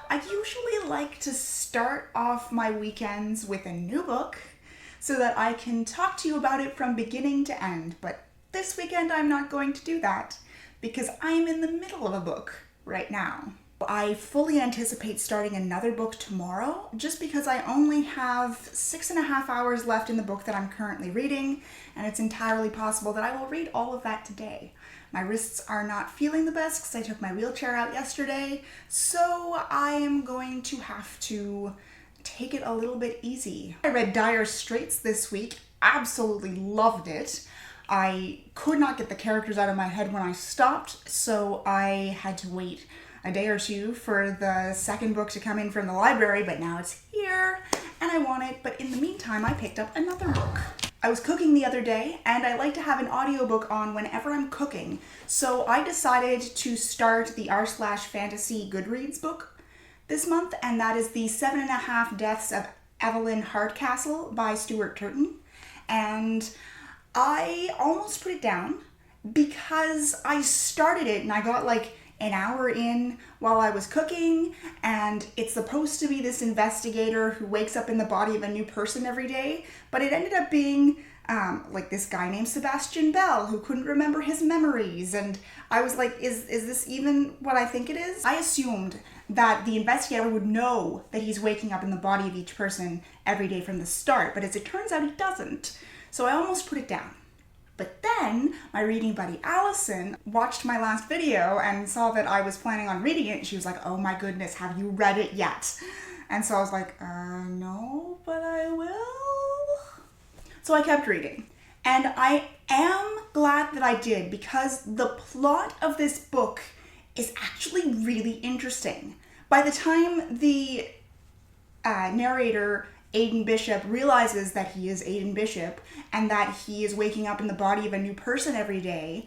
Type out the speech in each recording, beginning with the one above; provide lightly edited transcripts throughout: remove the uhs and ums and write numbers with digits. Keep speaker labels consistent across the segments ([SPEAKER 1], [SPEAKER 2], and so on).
[SPEAKER 1] I usually like to start off my weekends with a new book so that I can talk to you about it from beginning to end, but this weekend I'm not going to do that because I'm in the middle of a book right now. I fully anticipate starting another book tomorrow just because I only have 6.5 hours left in the book that I'm currently reading, and it's entirely possible that I will read all of that today. My wrists are not feeling the best because I took my wheelchair out yesterday, so I am going to have to take it a little bit easy. I read Dire Straits this week, absolutely loved it. I could not get the characters out of my head when I stopped, so I had to wait a day or two for the second book to come in from the library, but now it's here and I want it. But in the meantime, I picked up another book. I was cooking the other day and I like to have an audiobook on whenever I'm cooking, so I decided to start the r/fantasy Goodreads book this month, and that is the 7.5 Deaths of Evelyn Hardcastle by Stuart Turton. And I almost put it down because I started it and I got like an hour in while I was cooking, and it's supposed to be this investigator who wakes up in the body of a new person every day, but it ended up being like this guy named Sebastian Bell who couldn't remember his memories, and I was like, is this even what I think it is? I assumed that the investigator would know that he's waking up in the body of each person every day from the start, but as it turns out he doesn't, so I almost put it down. But then my reading buddy Allison watched my last video and saw that I was planning on reading it, and she was like, oh my goodness, have you read it yet? And so I was like, no, but I will. So I kept reading. And I am glad that I did because the plot of this book is actually really interesting. By the time the narrator Aidan Bishop realizes that he is Aidan Bishop and that he is waking up in the body of a new person every day,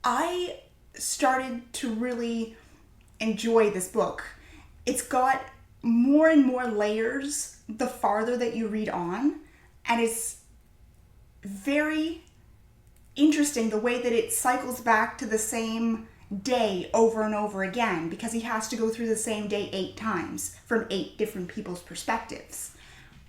[SPEAKER 1] I started to really enjoy this book. It's got more and more layers the farther that you read on, and it's very interesting the way that it cycles back to the same day over and over again because he has to go through the same day 8 times from 8 different people's perspectives.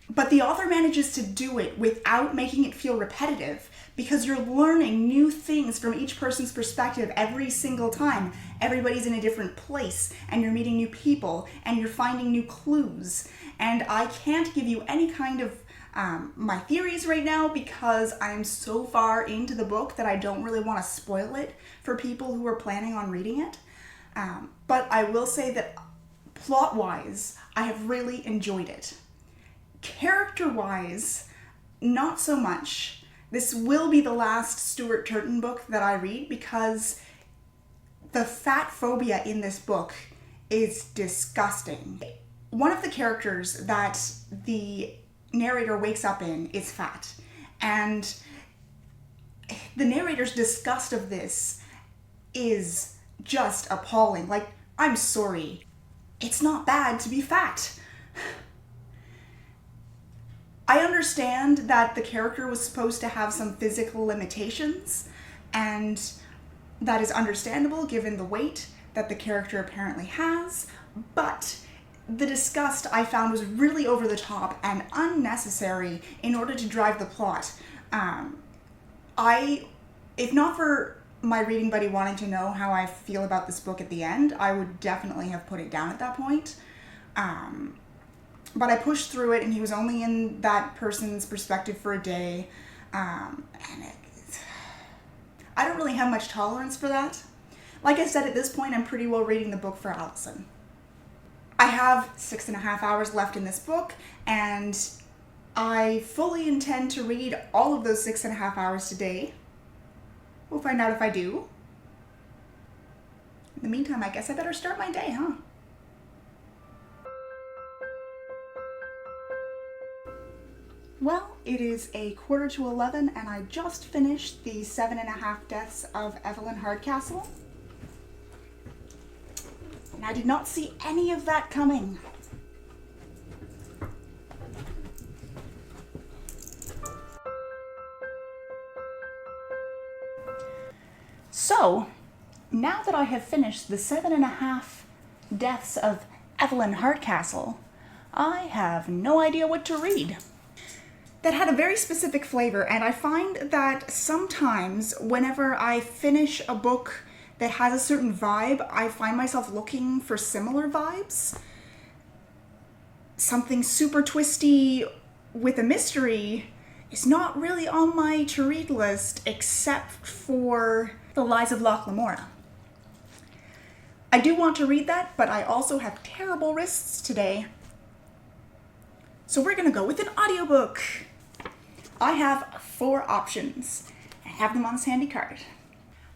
[SPEAKER 1] But the author manages to do it without making it feel repetitive because you're learning new things from each person's perspective every single time. Everybody's in a different place and you're meeting new people and you're finding new clues. And I can't give you any kind of my theories right now because I'm so far into the book that I don't really want to spoil it for people who are planning on reading it. But I will say that plot-wise, I have really enjoyed it. Character-wise, not so much. This will be the last Stuart Turton book that I read because the fat phobia in this book is disgusting. One of the characters that the narrator wakes up in is fat, and the narrator's disgust of this is just appalling. Like, I'm sorry, it's not bad to be fat. I understand that the character was supposed to have some physical limitations, and that is understandable given the weight that the character apparently has, but the disgust I found was really over the top and unnecessary in order to drive the plot. If not for my reading buddy wanting to know how I feel about this book at the end, I would definitely have put it down at that point. But I pushed through it, and he was only in that person's perspective for a day, and I don't really have much tolerance for that. Like I said, at this point, I'm pretty well reading the book for Allison. I have 6.5 hours left in this book, and I fully intend to read all of those 6.5 hours today. We'll find out if I do. In the meantime, I guess I better start my day, huh? Well, it is 11:15 and I just finished the 7.5 Deaths of Evelyn Hardcastle. And I did not see any of that coming. So, now that I have finished the 7.5 Deaths of Evelyn Hardcastle, I have no idea what to read. That had a very specific flavor, and I find that sometimes whenever I finish a book that has a certain vibe, I find myself looking for similar vibes. Something super twisty with a mystery is not really on my to-read list except for The Lies of Loch Lamora. I do want to read that, but I also have terrible wrists today. So we're gonna go with an audiobook. I have 4 options. I have them on this handy card.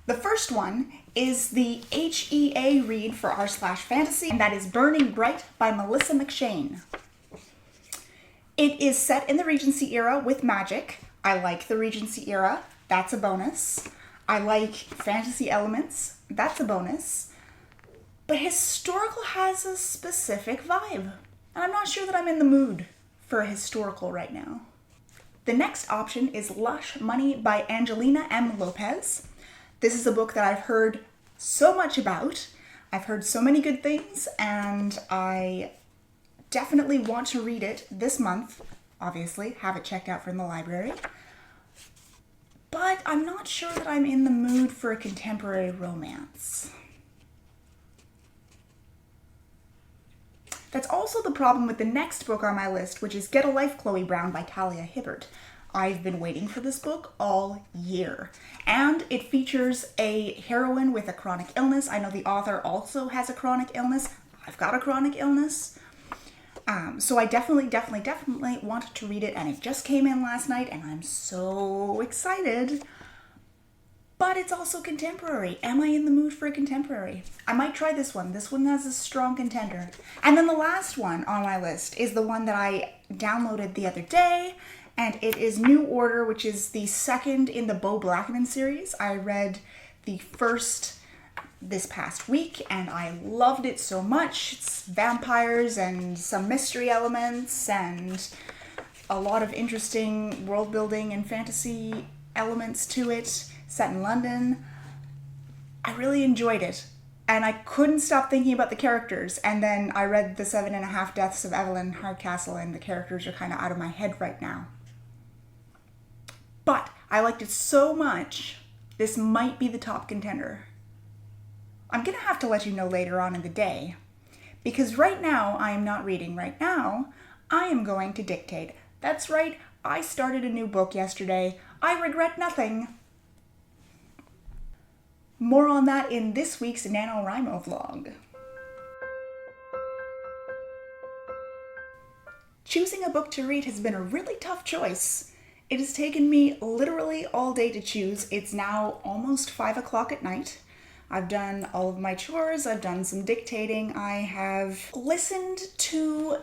[SPEAKER 1] The first one is the HEA read for r/fantasy, and that is Burning Bright by Melissa McShane. It is set in the Regency era with magic. I like the Regency era. That's a bonus. I like fantasy elements. That's a bonus. But historical has a specific vibe, and I'm not sure that I'm in the mood for a historical right now. The next option is Lush Money by Angelina M. Lopez. This is a book that I've heard so much about. I've heard so many good things, and I definitely want to read it this month. Obviously, have it checked out from the library. But I'm not sure that I'm in the mood for a contemporary romance. That's also the problem with the next book on my list, which is Get a Life, Chloe Brown by Talia Hibbert. I've been waiting for this book all year. And it features a heroine with a chronic illness. I know the author also has a chronic illness. I've got a chronic illness. So I definitely wanted to read it, and it just came in last night, and I'm so excited. But it's also contemporary. Am I in the mood for a contemporary? I might try this one. This one has a strong contender. And then the last one on my list is the one that I downloaded the other day, and it is New Order, which is the second in the Bo Blackman series. I read the first this past week, and I loved it so much. It's vampires and some mystery elements and a lot of interesting world building and fantasy elements to it. Set in London. I really enjoyed it, and I couldn't stop thinking about the characters, and then I read the 7.5 Deaths of Evelyn Hardcastle, and the characters are kind of out of my head right now. But I liked it so much, this might be the top contender. I'm gonna have to let you know later on in the day, because right now I am not reading. Right now, I am going to dictate. That's right, I started a new book yesterday. I regret nothing. More on that in this week's NaNoWriMo vlog. Choosing a book to read has been a really tough choice. It has taken me literally all day to choose. It's now almost 5 o'clock at night. I've done all of my chores, I've done some dictating, I have listened to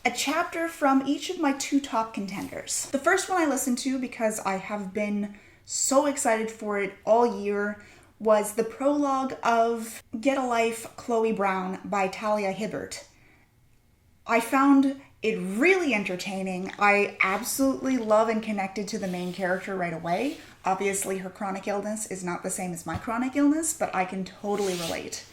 [SPEAKER 1] a chapter from each of my 2 top contenders. The first one I listened to because I have been so excited for it all year was the prologue of Get a Life, Chloe Brown by Talia Hibbert. I found it really entertaining. I absolutely love and connected to the main character right away. Obviously, her chronic illness is not the same as my chronic illness, but I can totally relate.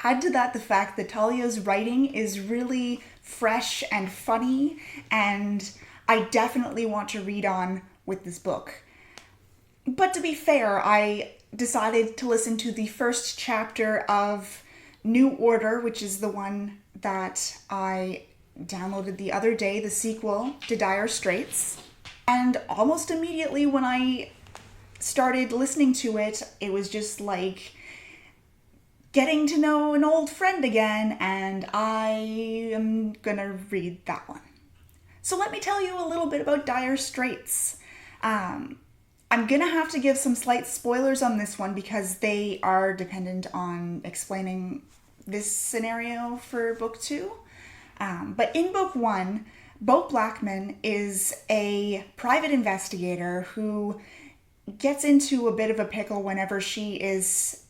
[SPEAKER 1] Add to that the fact that Talia's writing is really fresh and funny, and I definitely want to read on with this book. But to be fair, I decided to listen to the first chapter of New Order, which is the one that I downloaded the other day, the sequel to Dire Straits. And almost immediately when I started listening to it, it was just like getting to know an old friend again, and I am gonna read that one. So let me tell you a little bit about Dire Straits. I'm gonna have to give some slight spoilers on this one because they are dependent on explaining this scenario for book 2. But in book 1, Bo Blackman is a private investigator who gets into a bit of a pickle whenever she is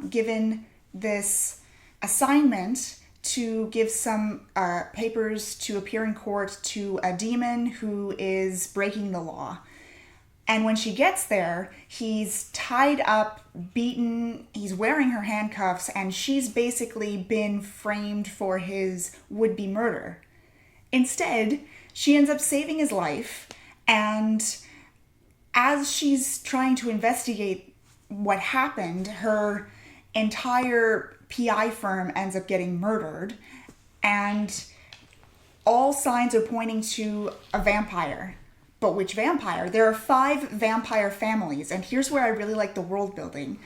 [SPEAKER 1] given this assignment to give some papers to appear in court to a demon who is breaking the law. And when she gets there, he's tied up, beaten, he's wearing her handcuffs, and she's basically been framed for his would-be murder. Instead, she ends up saving his life, and as she's trying to investigate what happened, her entire PI firm ends up getting murdered, and all signs are pointing to a vampire. But which vampire? There are 5 vampire families, and here's where I really like the world building.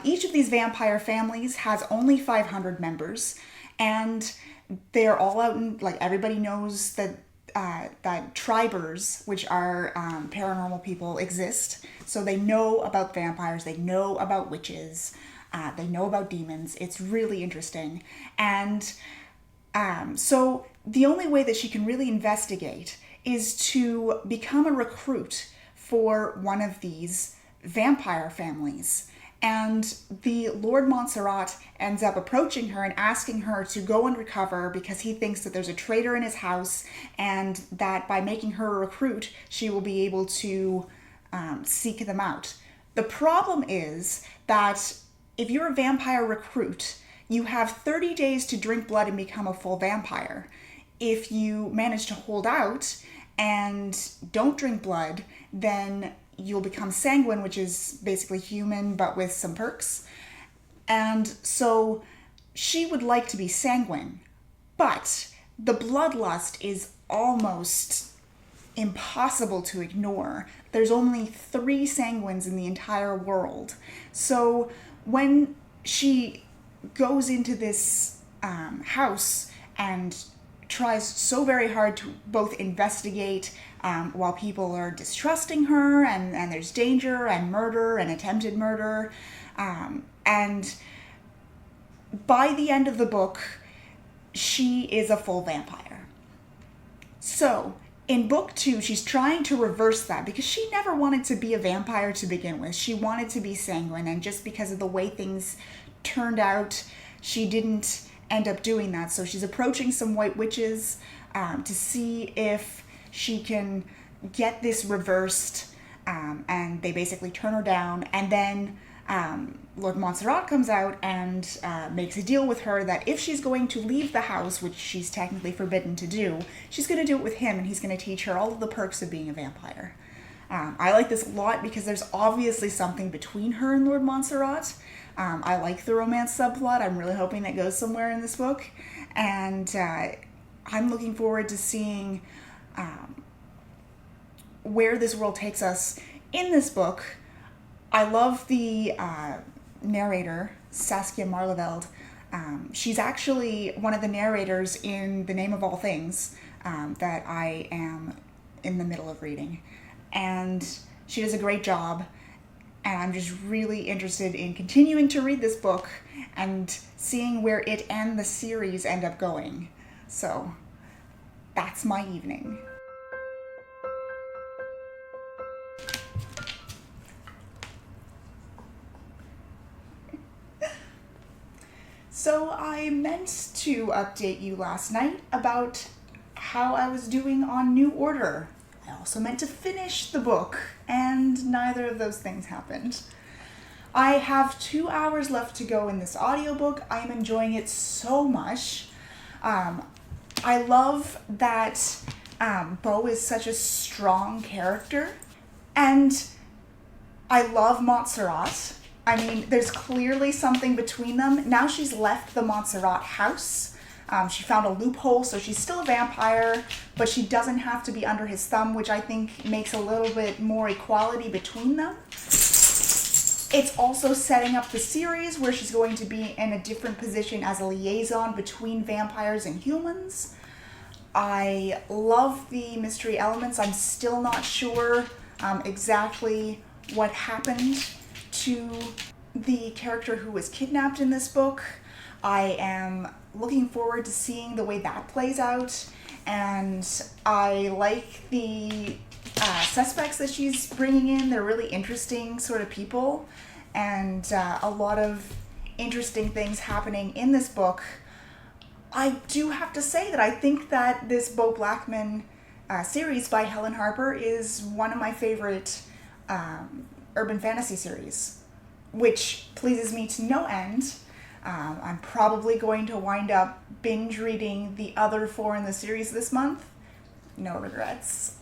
[SPEAKER 1] Each of these vampire families has only 500 members, and they're all out in, like, everybody knows that tribers, which are paranormal people, exist. So they know about vampires, they know about witches, they know about demons. It's really interesting. And so the only way that she can really investigate is to become a recruit for one of these vampire families. And the Lord Montserrat ends up approaching her and asking her to go undercover because he thinks that there's a traitor in his house, and that by making her a recruit, she will be able to seek them out. The problem is that if you're a vampire recruit, you have 30 days to drink blood and become a full vampire. If you manage to hold out and don't drink blood, then you'll become sanguine, which is basically human but with some perks. And so she would like to be sanguine, but the bloodlust is almost impossible to ignore. There's only 3 sanguines in the entire world. So when she goes into this house and tries so very hard to both investigate while people are distrusting her, and there's danger and murder and attempted murder. And by the end of the book, she is a full vampire. So in book 2, she's trying to reverse that because she never wanted to be a vampire to begin with. She wanted to be sanguine, and just because of the way things turned out, she didn't end up doing that. So she's approaching some white witches to see if she can get this reversed, and they basically turn her down. And then Lord Montserrat comes out and makes a deal with her that if she's going to leave the house, which she's technically forbidden to do, she's going to do it with him, and he's going to teach her all of the perks of being a vampire. I like this a lot because there's obviously something between her and Lord Montserrat. I like the romance subplot. I'm really hoping that goes somewhere in this book. And I'm looking forward to seeing where this world takes us in this book. I love the narrator, Saskia Marleveld. She's actually one of the narrators in The Name of All Things that I am in the middle of reading. And she does a great job. And I'm just really interested in continuing to read this book and seeing where it and the series end up going. So that's my evening. So I meant to update you last night about how I was doing on New Order. I also meant to finish the book, and neither of those things happened. I have 2 hours left to go in this audiobook. I am enjoying it so much. I love that Bo is such a strong character, and I love Montserrat. I mean, there's clearly something between them. Now she's left the Montserrat house. She found a loophole, so she's still a vampire, but she doesn't have to be under his thumb, which I think makes a little bit more equality between them. It's also setting up the series where she's going to be in a different position as a liaison between vampires and humans. I love the mystery elements. I'm still not sure exactly what happened to the character who was kidnapped in this book. I am looking forward to seeing the way that plays out, and I like the suspects that she's bringing in. They're really interesting sort of people, and a lot of interesting things happening in this book. I do have to say that I think that this Bo Blackman series by Helen Harper is one of my favorite urban fantasy series, which pleases me to no end. I'm probably going to wind up binge reading the other 4 in the series this month. No regrets.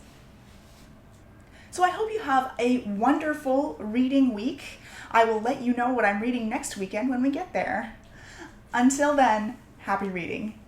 [SPEAKER 1] So I hope you have a wonderful reading week. I will let you know what I'm reading next weekend when we get there. Until then, happy reading.